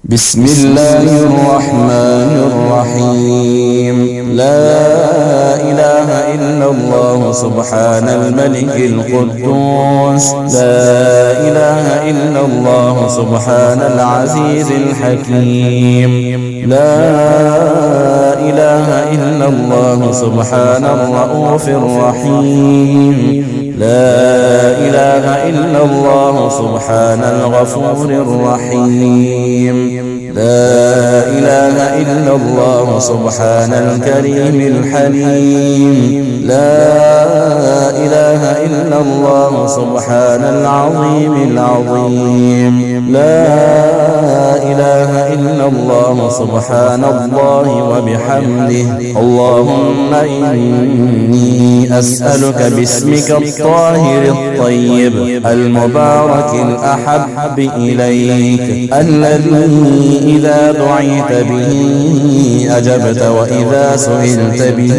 بسم الله الرحمن الرحيم. لا إله إلا الله سبحان الملك القدوس. لا إله إلا الله سبحان العزيز الحكيم. لا إله إلا الله سبحان الرؤوف الرحيم. لا إله إلا الله سبحان الغفور الرحيم. لا إله إلا الله سبحان الكريم الحليم. لا إله إلا الله سبحان العظيم العظيم. لا إله إلا الله سبحان الله وبحمده. اللهم إني أسألك باسمك الطاهر الطيب المبارك الأحب إليك، الذي إذا دعيت به أجبت، وإذا سئلت به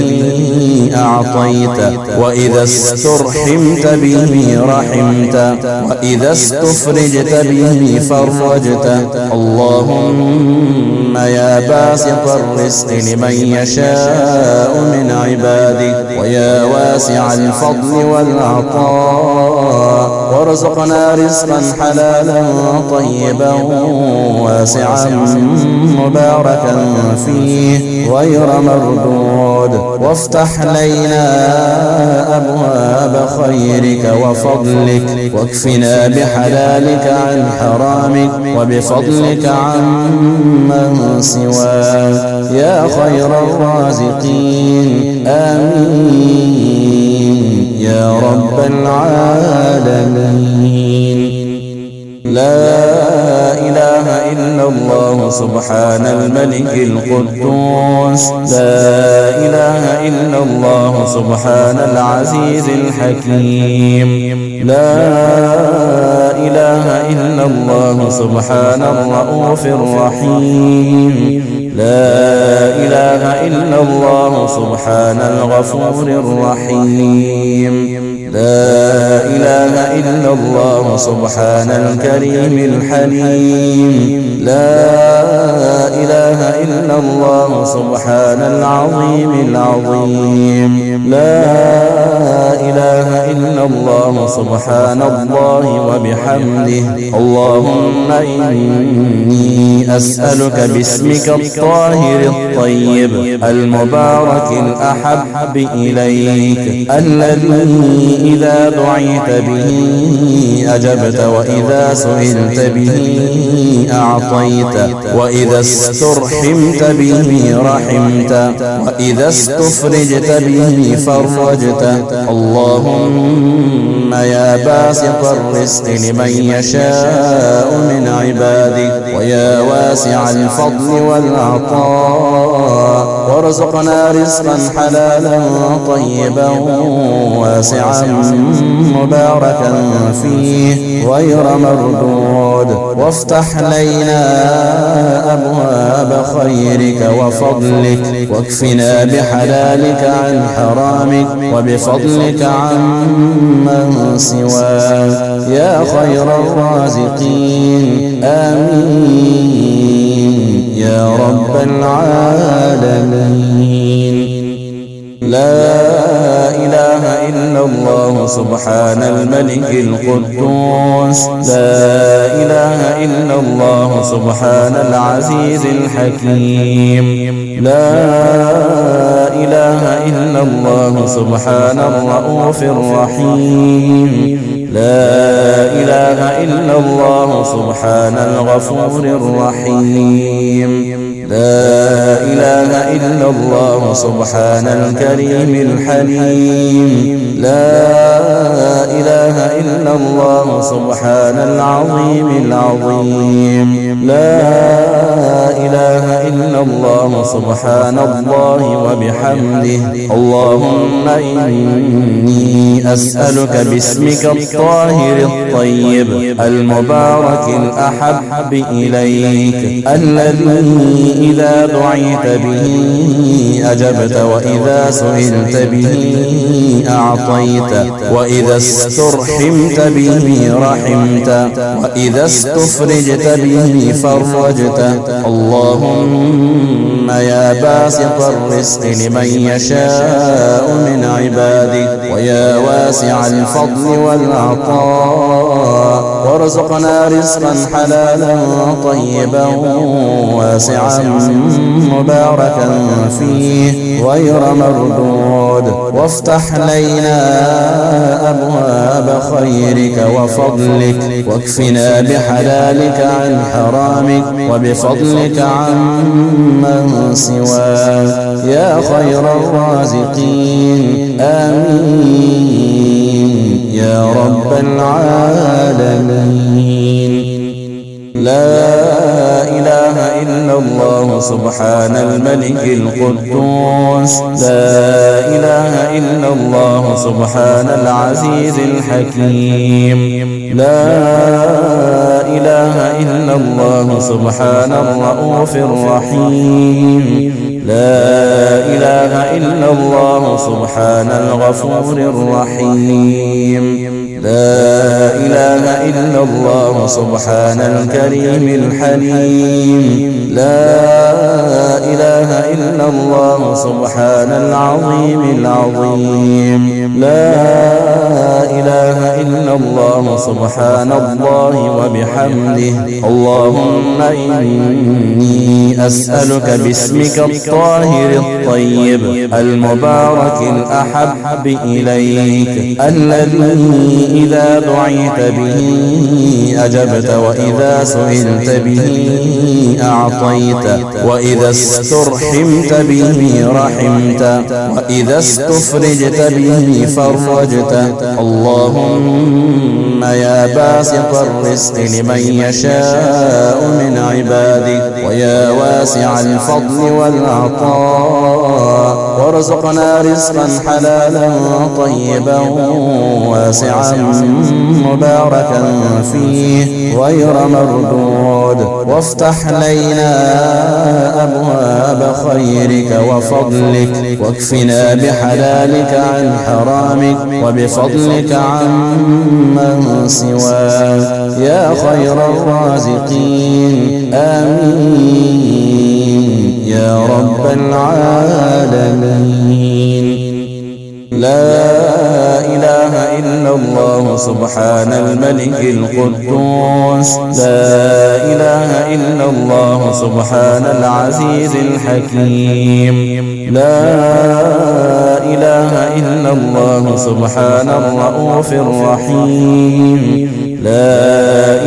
أعطيت، وإذا استرحمت به رحمت، وإذا استفرجت به فرجت. اللهم يا باسط الرزق لمن يشاء من عبادك، ويا واسع الفضل والعطاء، وارزقنا رزقا حلالا طيبا واسعا مباركا فيه غير مردود، وافتح لنا أبواب خيرك وفضلك، واكفنا بحلالك عن حرامك، وبفضلك عن من سواك يا خير الرازقين. آمين يا رب العالمين. لا إله إلا الله سبحان الملك القدوس. لا إله إلا الله سبحان العزيز الحكيم. لا إله إلا الله سبحان الرؤوف الرحيم. لا إله إلا الله سبحان الغفور الرحيم. لا إله إلا الله سبحان الكريم الحليم. لا إله إلا الله سبحان العظيم العظيم. لا إله إلا الله سبحان الله وبحمده. اللهم إني أسألك باسمك الطاهر الطيب المبارك الأحب إليك، الذي إذا دعيت به أجبت، وإذا سئلت به أعطيت، وإذا استرحمت به رحمت، وإذا استفرجت به فرجت. اللهم يا باسط الرزق لمن يشاء من عبادك، ويا واسع الفضل والعطاء، وارزقنا رزقا حلالا طيبا واسعا مباركا فيه غير مردود، وافتح لنا أبواب خيرك وفضلك، واكفنا بحلالك عن حرامك، وبفضلك عن من سواك يا خير الرازقين. آمين يا رب العالمين. لا إله إلا الله سبحان الملك القدوس. لا إله إلا الله سبحان العزيز الحكيم. لا إله إلا الله سبحان الرؤوف الرحيم. لا إله إلا الله سبحان الغفور الرحيم. لا إله إلا الله سبحان الكريم الحليم. لا إله إلا الله سبحان العظيم العظيم. لا إله إلا الله سبحان الله وبحمده. اللهم إني أسألك باسمك الطاهر الطيب المبارك الأحب إليك الذي إذا دعيت به أجبت وإذا سئلت به أعطيت وإذا استرحمت به رحمت وإذا استفرجت به فرجت. اللهم يا باسط الرزق لمن يشاء من عبادك ويا واسع الفضل والعطاء وارزقنا رزقا حلالا طيبا واسعا مباركا فيه غير مردود وافتح لنا أبواب خيرك وفضلك واكفنا بحلالك عن حرامك وبفضلك عن من سواك يا خير الرازقين. آمين يا رب العالمين. لا إله إلا الله سبحان الملك القدوس. لا إله إلا الله سبحان العزيز الحكيم. لا إله إلا الله سبحان الرؤوف الرحيم. لا إله إلا الله سبحان الغفور الرحيم. لا إله إلا الله سبحان الكريم الحليم. لا إله إلا الله سبحان العظيم العظيم. لا إله إلا الله سبحان الله وبحمده. اللهم إني أسألك باسمك الطاهر الطيب المبارك الأحب إليك الذي إذا دعيت به أجبت وإذا سئلت به أعطيت وإذا استرحمت به رحمت وإذا استفرجت به فرجت. اللهم يا باسط الرزق لمن يشاء من عبادك ويا واسع الفضل والعطاء وارزقنا رزقا حلالا طيبا واسعا مباركا فيه غير مردود وافتح لنا أبواب خيرك وفضلك واكفنا بحلالك عن حرامك وبفضلك عن من سواك يا خير الرازقين. آمين يا رب العالمين. لا إله إلا الله سبحان الملك القدوس. لا إله إلا الله سبحان العزيز الحكيم. لا إله إلا الله سبحان الرؤوف الرحيم. لا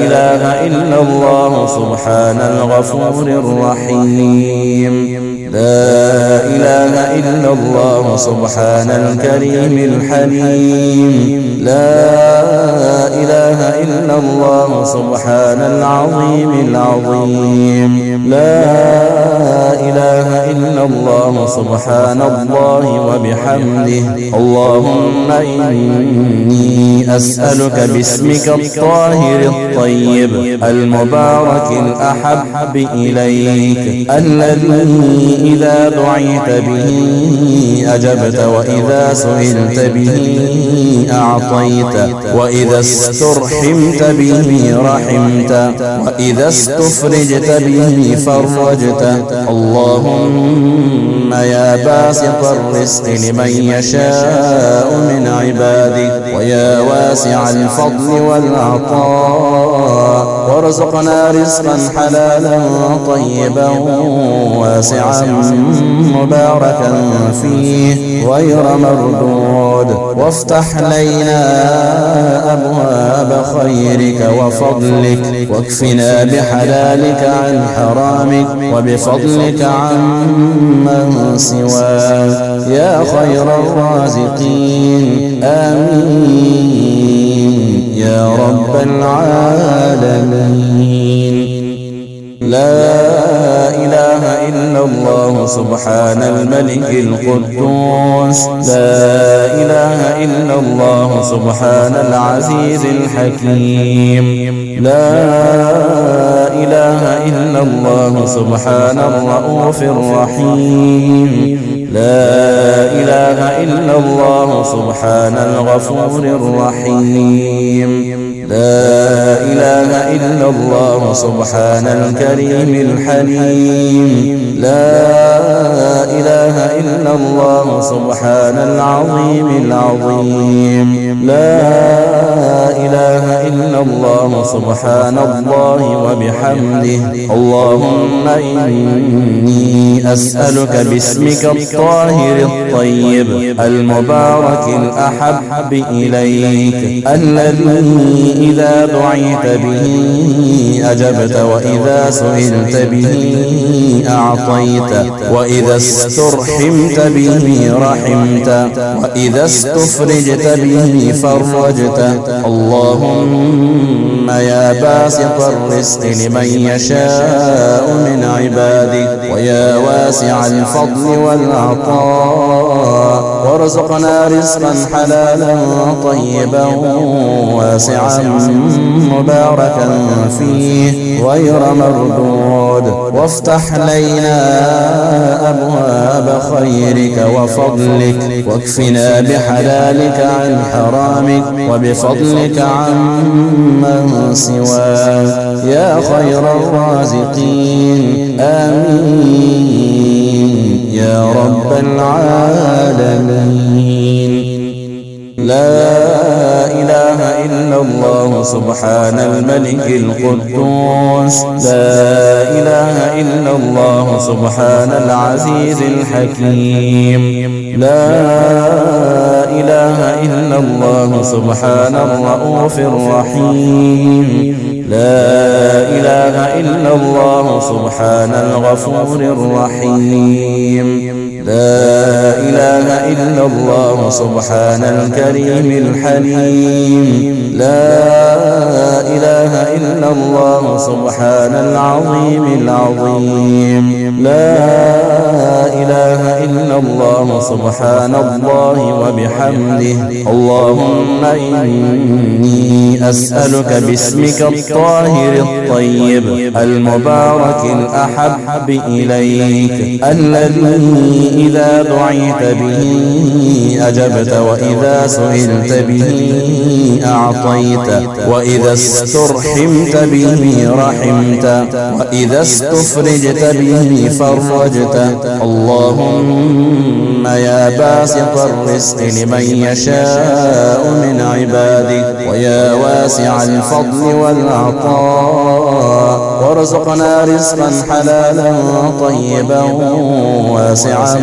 إله إلا الله سبحان الغفور الرحيم. لا إله إلا الله سبحان الكريم الحليم. لا إله إلا الله سبحان العظيم العظيم. لا إله إلا الله سبحان الله وبحمده. اللهم إني أسألك باسمك الطاهر الطيب المبارك الأحب إليك الذي إذا دعيت به أجبت وإذا سئلت به أعطيت وإذا استرحمت به رحمت وإذا استفرجت به فرجت. اللهم يا باسط الرزق لمن يشاء من عبادك ويا واسع الفضل والعطاء وارزقنا رزقا حلالا طيبا واسعا مباركا فيه غير مردود وافتح لنا أبواب خيرك وفضلك واكفنا بحلالك عن حرامك وبفضلك عن من سواك يا خير الرازقين. آمين يا رب العالمين. لا إله إلا الله سبحان الملك القدوس لا إله إلا الله سبحان العزيز الحكيم لا إله إلا الله سبحان الرؤوف الرحيم لا إله إلا الله سبحان الغفور الرحيم لا إله إلا الله سبحان الكريم الحليم لا إله إلا الله سبحان العظيم العظيم لا إله إلا الله سبحان الله وبحمده اللهم إني أسألك باسمك الطاهر الطيب المبارك الأحب إليك الذي إذا دعيت به أجبت وإذا سئلت به أعطيت وإذا استرحمت به رحمت وإذا استفرجت به فرجت اللهم يا باسط الرزق لمن يشاء من عبادك ويا واسع الفضل والعطاء وارزقنا رزقا حلالا طيبا واسعا مباركا فيه غير مردود وافتح لنا أبواب خيرك وفضلك واكفنا بحلالك عن حرامك وبفضلك عن من سواك يا خير الرازقين آمين يا رب العالمين لا إله إلا الله سبحان الملك القدوس لا إله إلا الله سبحان العزيز الحكيم لا إله إلا الله سبحان الرؤوف الرحيم لا إله إلا الله سبحان الغفور الرحيم لا إله إلا الله سبحان الكريم الحليم لا إله إلا الله سبحان العظيم العظيم لا إله إلا الله سبحان الله وبحمده اللهم إني أسألك باسمك الطاهر الطيب المبارك الأحب إليك الذي إذا دعيت به أجبت وإذا سئلت به أعطيت وإذا استرحمت به رحمت وإذا استفرجت به فرجت اللهم يا باسط الرزق لمن يشاء من عبادك ويا واسع الفضل والعطاء وارزقنا رزقا حلالا طيبا واسعا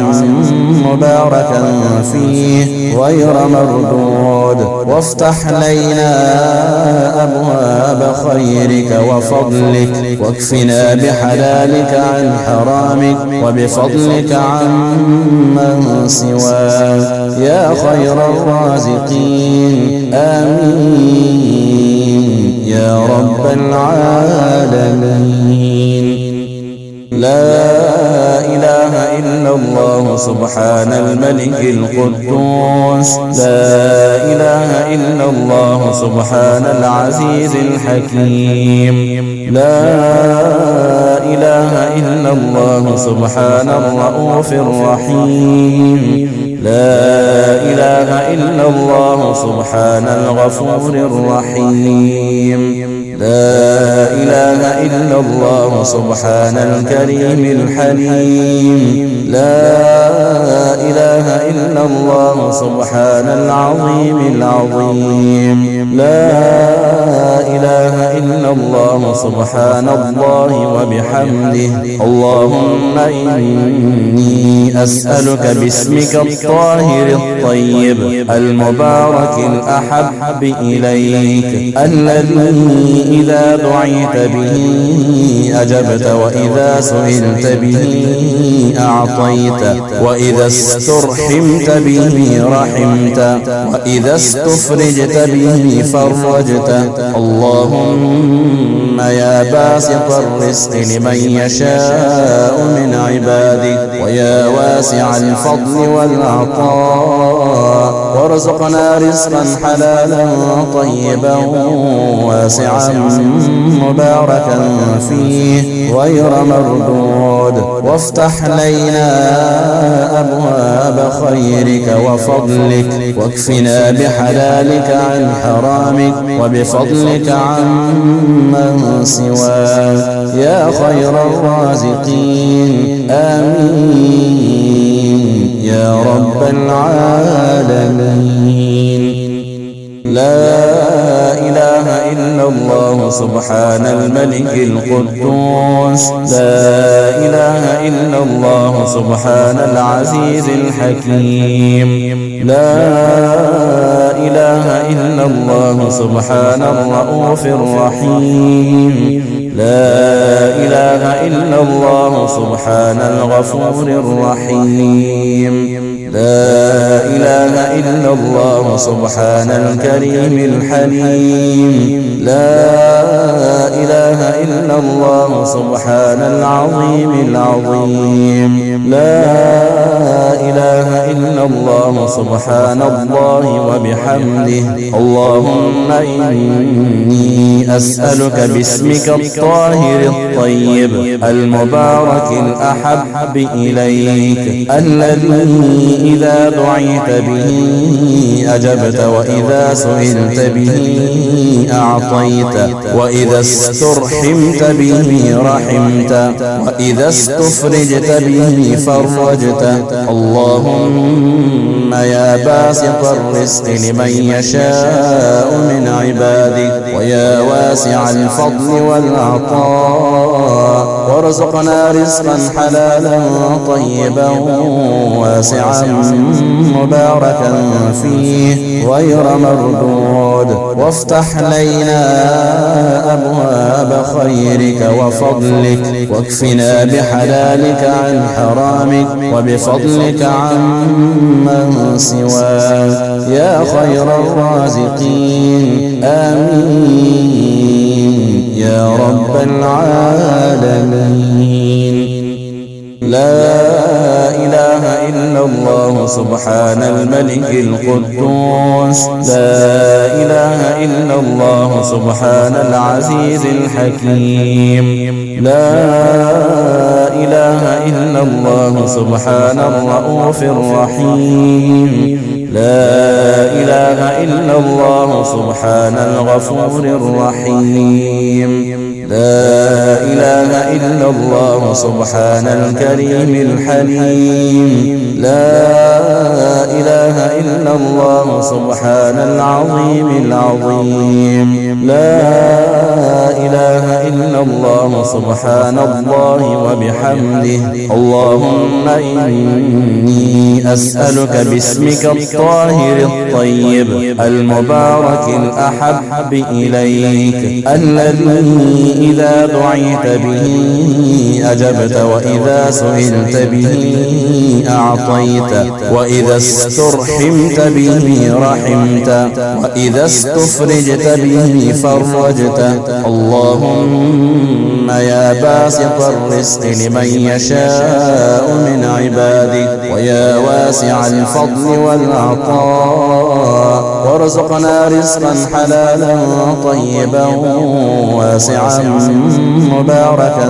مباركا فيه غير مردود وافتح لنا أبواب خيرك وفضلك واكفنا بحلالك عن حرامك وبفضلك عن من سواك يا خير الرازقين آمين يا رب العالمين لا إله إلا الله سبحان الملك القدوس لا إله إلا الله سبحان العزيز الحكيم لا إله إلا الله سبحان الرؤوف الرحيم لا إله إلا الله سبحان الغفور الرحيم لا إله إلا الله سبحان الكريم الحليم لا إله إلا الله سبحان العظيم العظيم لا إله إلا الله سبحان الله وبحمده اللهم إني أسألك باسمك الطاهر الطيب المبارك الأحب إليك الذي إذا دعيت به أجبت وإذا سئلت به أعطيت وإذا استرحمت به رحمت وإذا استفرجت به فرجت اللهم يا باسط الرزق لمن يشاء من عبادك ويا واسع الفضل والعطاء وارزقنا رزقا حلالا طيبا واسعا مباركا فيه غير مردود وافتح لنا أبواب خيرك وفضلك واكفنا بحلالك عن حرامك وبفضلك عن من سواك يا خير الرازقين آمين يا رب العالمين. لا إله إلا الله سبحان الملك القدوس لا إله إلا الله سبحان العزيز الحكيم لا إله إلا الله سبحان الرؤوف الرحيم لا إله إلا الله سبحان الغفور الرحيم لا إله إلا الله سبحان الكريم الحليم لا إله إلا الله سبحان العظيم العظيم لا إله إلا الله سبحان الله وبحمده. اللهم إني أسألك باسمك الطاهر الطيب المبارك الأحب إليك الذي إذا دعيت به أجبت وإذا سئلت به أعطيت وإذا استرحمت به رحمت وإذا استفرجت به فرجت اللهم يا باسط الرزق لمن يشاء من عبادك ويا واسع الفضل والعطاء وارزقنا رزقا حلالا طيبا واسعا مباركا فيه غير مردود وافتح لنا أبواب خيرك وفضلك واكفنا بحلالك عن حرامك وبفضلك عن من سواك يا خير الرازقين آمين يا رب العالمين. لا إله إلا الله سبحان الملك القدوس لا إله إلا الله سبحان العزيز الحكيم لا إله إلا الله سبحان الرؤوف الرحيم لا إله إلا الله سبحان الغفور الرحيم لا إله إلا الله سبحان الكريم الحليم لا إله إلا الله سبحان العظيم العظيم لا إله إلا الله سبحان الله وبحمده. اللهم إني أسألك باسمك الطاهر الطيب المبارك الأحب إليك الذي إذا دعيت به أجبت وإذا سئلت به أعطيت وإذا استرحمت به رحمت وإذا استفرجت به فرجت اللهم يا باسط الرزق لمن يشاء من عبادك ويا واسع الفضل والعطاء وارزقنا رزقا حلالا طيبا واسعا مباركا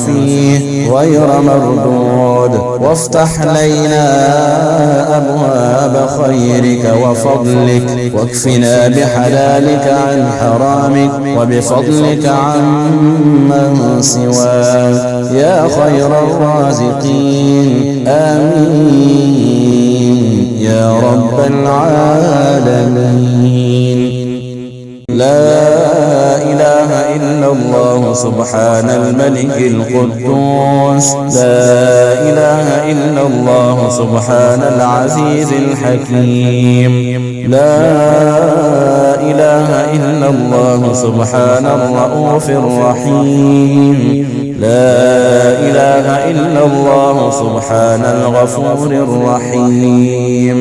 فيه غير مردود وافتح لنا أبواب خيرك وفضلك واكفنا بحلالك عن حرامك وبفضلك عن من سواك يا خير الرازقين آمين يا رب العالمين. لا إله إلا إلا الله سبحان الملك القدوس لا إله إلا الله سبحان العزيز الحكيم لا إله إلا الله سبحان الرؤوف الرحيم لا إله إلا الله سبحان الغفور الرحيم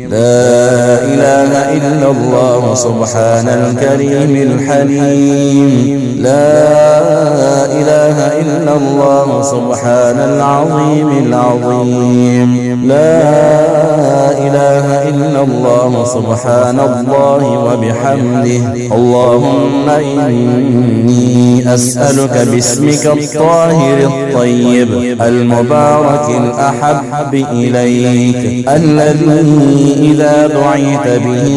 لا إله إلا الله سبحان الكريم الحليم لا إله إلا الله سبحان العظيم العظيم لا إله إلا الله سبحان الله وبحمده اللهم إني أسألك باسمك الطاهر الطيب المبارك الأحب إليك الذي إذا دعيت به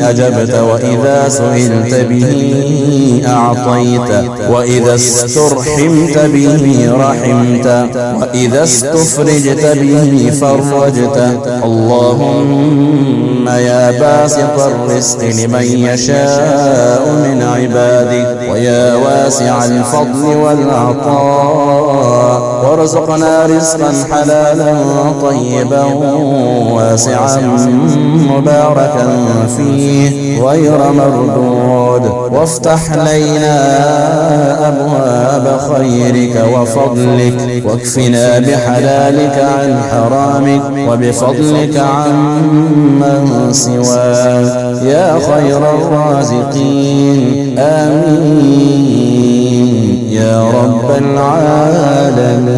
أجبت وإذا سئلت به أعطيت وإذا استرحمت به رحمت وإذا استفرجت به فرجت اللهم يا باسط الرزق لمن يشاء من عبادك ويا واسع الفضل والعطاء وارزقنا رزقا حلالا طيبا واسعا مباركا فيه غير مردود وافتح لنا أبواب خيرك وفضلك واكفنا بحلالك عن حرامك وبفضلك عمن سواك يا خير الرازقين آمين يا رب العالمين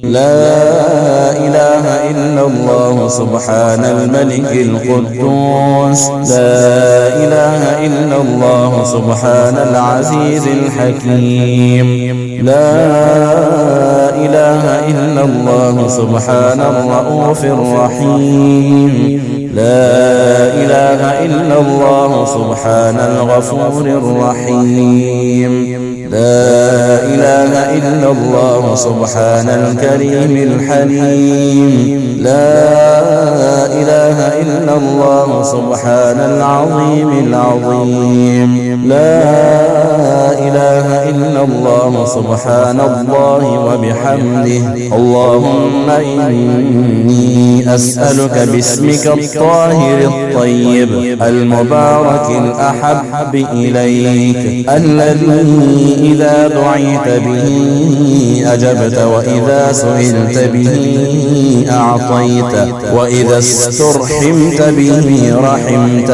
لا إله إلا الله سبحان الملك القدوس لا إله إلا الله سبحان العزيز الحكيم لا إله إلا الله سبحان الرؤوف الرحيم لا إله إلا الله سبحان الغفور الرحيم لا إله إلا الله سبحان الكريم الحليم لا إله إلا الله سبحان العظيم العظيم لا إله إلا الله سبحان الله وبحمده اللهم إني أسألك باسمك الطاهر الطيب المبارك الأحب إليك الذي إذا دعيت به أجبت وإذا سئلت به أعطيت وإذا استرحمت به رحمت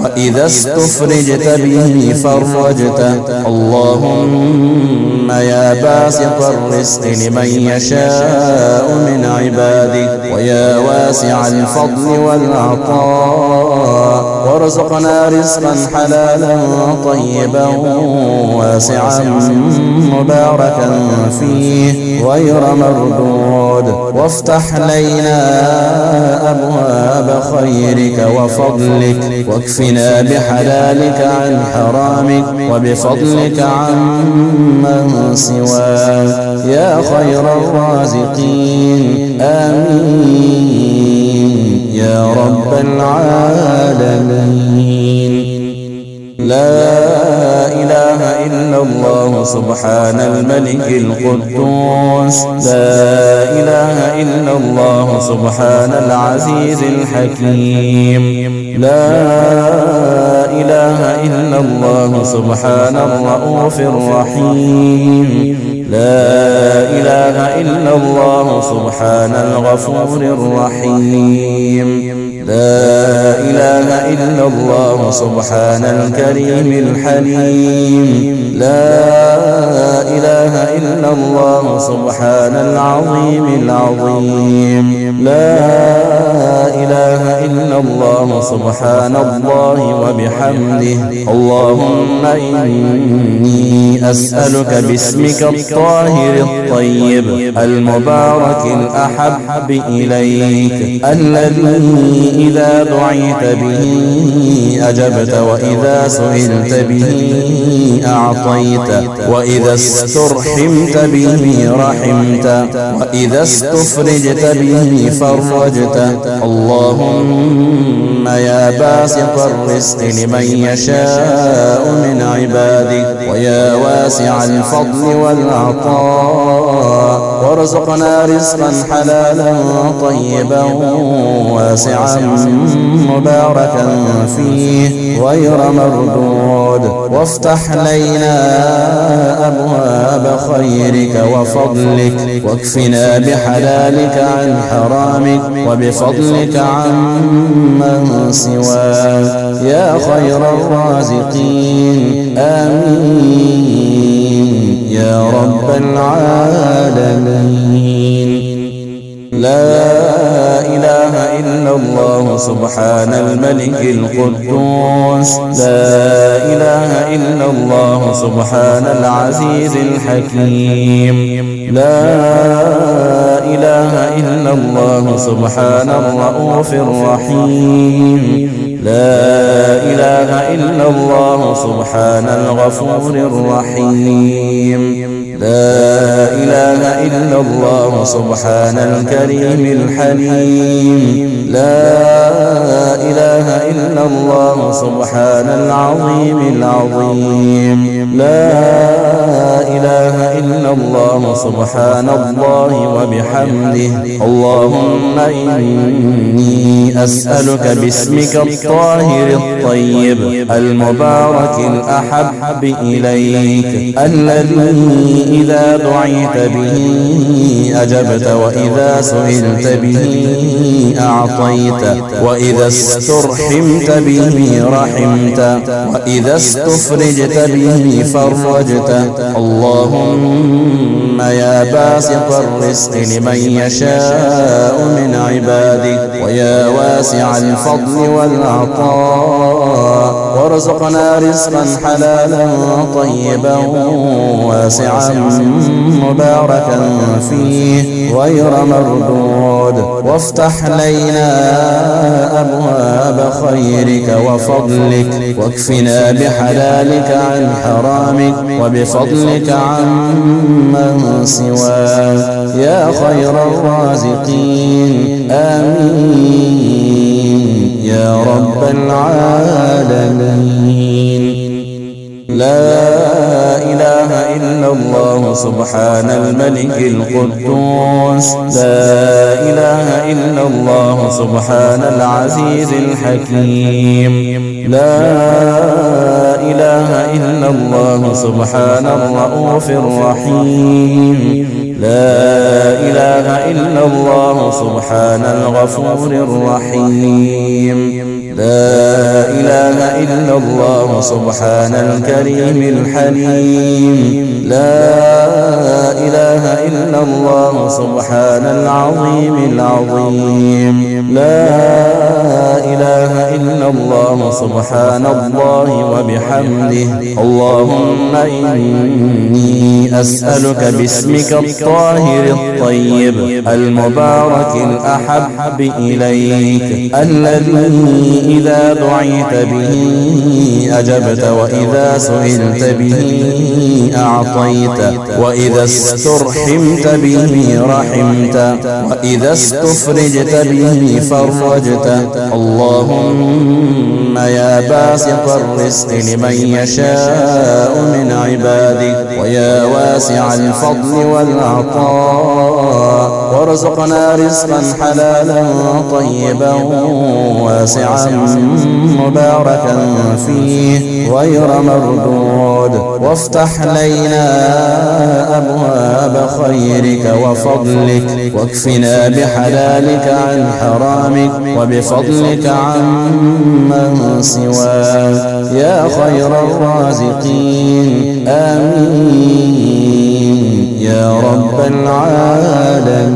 وإذا استفرجت به فرجت اللهم يا باسط الرزق لمن يشاء من عبادك ويا واسع الفضل والعطاء وارزقنا رزقا حلالا طيبا واسعا مباركا فيه غير مردود وافتح لنا أبواب خيرك وفضلك واكفنا بحلالك عن حرامك وبفضلك عمن سواك يا خير الرازقين آمين يا رب العالمين لا إله إلا الله سبحان الملك القدوس لا إله إلا الله سبحان العزيز الحكيم لا إله إلا الله سبحان الرؤوف الرحيم لا إله إلا الله سبحان الغفور الرحيم لا إله إلا الله سبحان الكريم الحليم لا إله إلا الله سبحان العظيم العظيم لا إله إلا الله سبحان الله وبحمده اللهم إني أسألك باسمك الطاهر الطيب المبارك الأحب إليك، الذي إذا دعيت به أجبت، وإذا سئلت به أعطيت، وإذا استرحمت به رحمت، وإذا استفرجت به فرجت. اللهم يا باسط الرزق لمن يشاء من عبادك، ويا واسع الفضل والعطاء، وارزقنا رزقا حلالا طيبا واسعا مباركا فيه غير مردود، وافتح لنا أبواب خيرك وفضلك، واكفنا بحلالك عن حرامك، وبفضلك عن من سواك يا خير الرازقين. آمين يا رب العالمين. لا إله إلا الله سبحان الملك القدوس، لا إله إلا الله سبحان العزيز الحكيم، لا إله إلا الله سبحان الرؤوف الرحيم، لا إله إلا الله سبحان الغفور الرحيم، لا إله إلا الله سبحان الكريم الحليم، لا إله إلا الله سبحان العظيم العظيم، لا إله إلا الله سبحان الله وبحمده. اللهم إني أسألك باسمك الطاهر الطيب المبارك الأحب إليك، الذي إذا دعيت به أجبت، وإذا سئلت به أعطيت، وإذا استرحمت به رحمت، وإذا استفرجت به فرجت. اللهم يا باسط الرزق لمن يشاء من عبادك، ويا واسع الفضل والعطاء، وارزقنا رزقا حلالا طيبا واسعا مباركا فيه غير مردود، وافتح لنا أبواب خيرك وفضلك، واكفنا بحلالك عن حرامك، وبفضلك عن من سواك يا خير الرازقين. آمين يا رب العالمين. لا إله إلا الله سبحان الملك القدوس، لا إله إلا الله سبحان العزيز الحكيم، لا إله إلا الله سبحان الرؤوف الرحيم، لا إله إلا الله سبحان الغفور الرحيم، لا إله إلا الله سبحان الكريم الحليم، لا إله إلا الله سبحان العظيم العظيم، لا إله إلا الله سبحان الله وبحمده. اللهم إني أسألك باسمك الطاهر الطيب المبارك الأحب إليك، الذي إذا دعيت به أجبت، وإذا سئلت به أعطيت، وإذا استرحمت به رحمت، وإذا استفرجت به فرجت. اللهم يا باسط الرزق لمن يشاء من عبادك، ويا واسع الفضل والعطاء، وارزقنا رزقا حلالا طيبا واسعا مباركا فيه غير مردود، وافتح لنا أبواب خيرك وفضلك، واكفنا بحلالك عن حرامك، وبفضلك عن من سواك يا خير الرازقين. آمين يا رب العالمين.